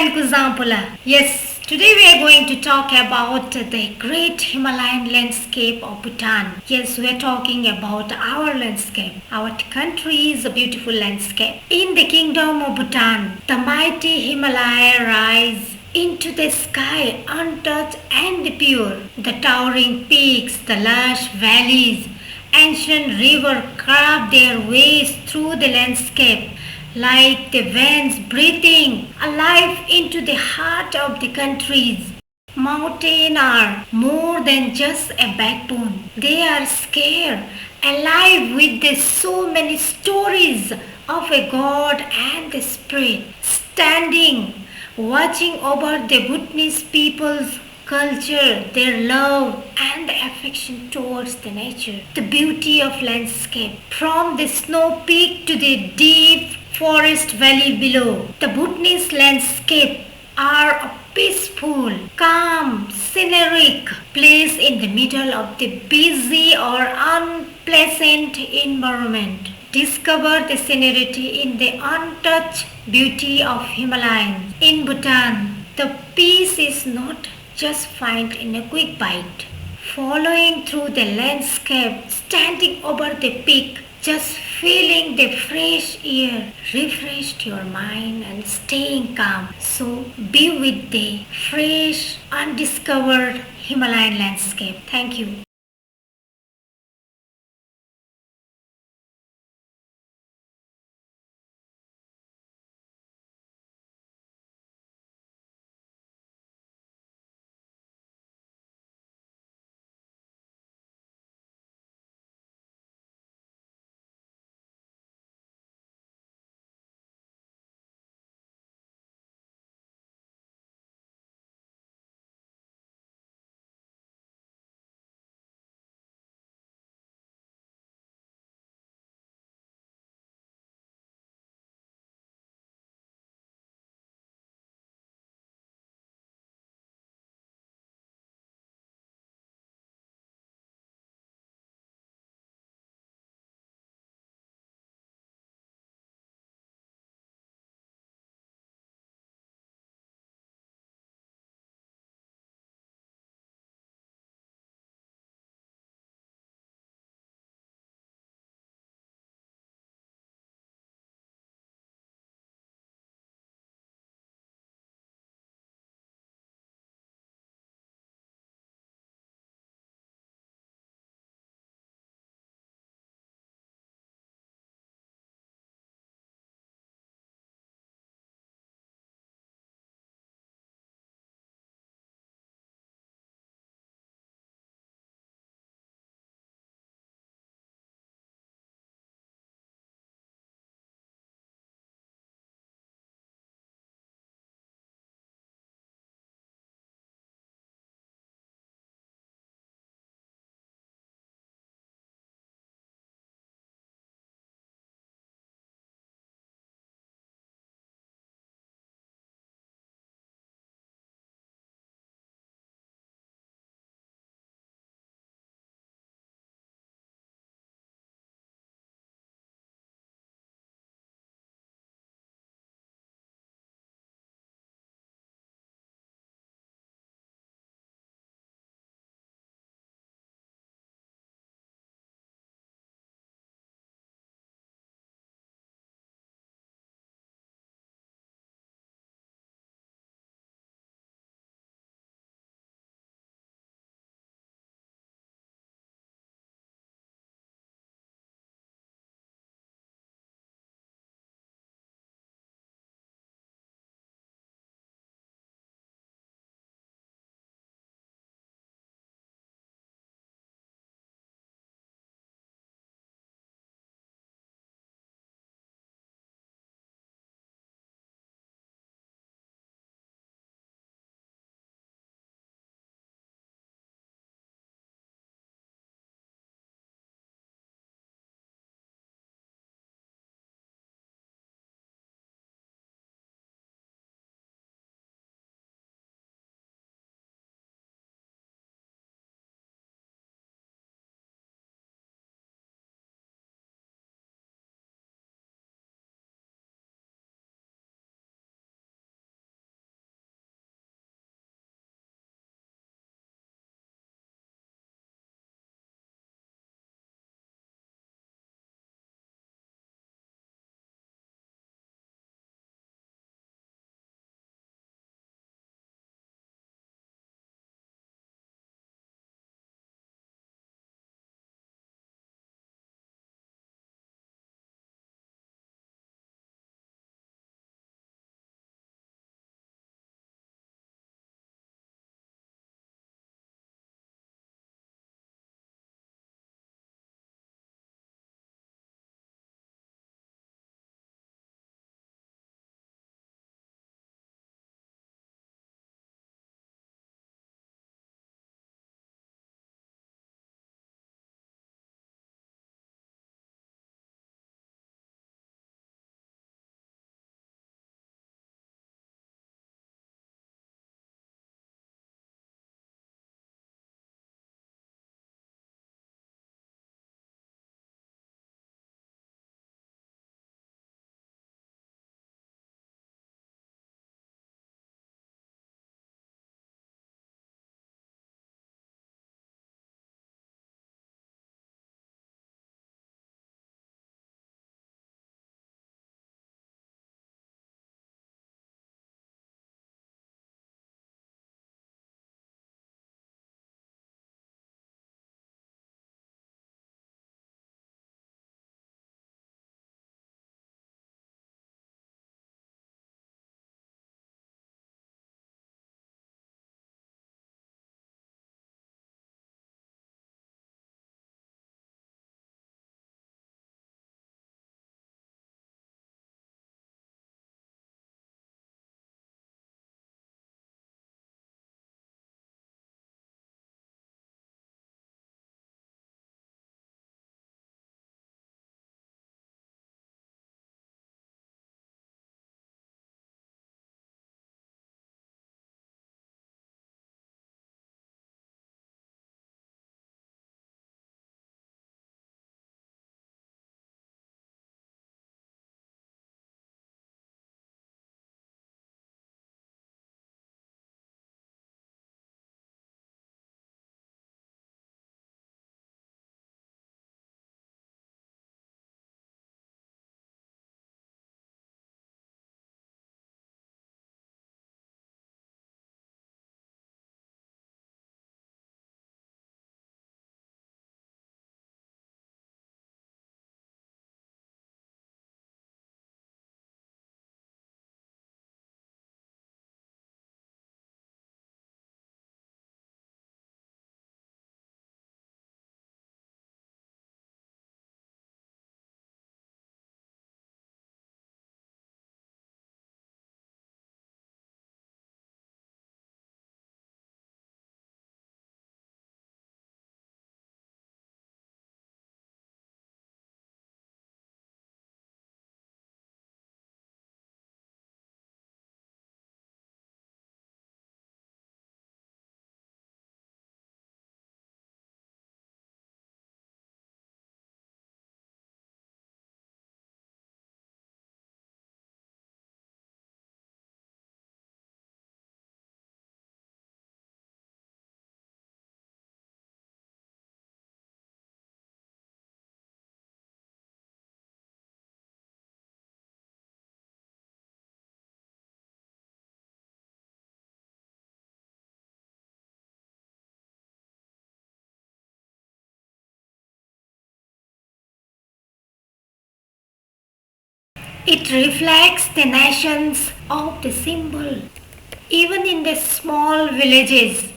Kuzampula. Yes, today we are going to talk about the great Himalayan landscape of Bhutan. Yes, we are talking about our landscape. Our country is a beautiful landscape. In the kingdom of Bhutan, the mighty Himalaya rise into the sky untouched and pure. The towering peaks, the lush valleys, ancient rivers carve their ways through the landscape like the veins breathing alive into the heart of the countries. Mountains are more than just a backbone. They are scared, alive with the so many stories of a God and the Spirit, standing, watching over the Bhutanese people's culture, their love and the affection towards the nature, the beauty of landscape, from the snow peak to the deep forest valley below. The Bhutanese landscape are a peaceful, calm, scenic place in the middle of the busy or unpleasant environment. Discover the serenity in the untouched beauty of Himalayas. In Bhutan, the peace is not just found in a quick bite. Following through the landscape, standing over the peak, just feeling the fresh air refreshed your mind and staying calm. So be with the fresh, undiscovered Himalayan landscape. Thank you. It reflects the nations of the symbol. Even in the small villages,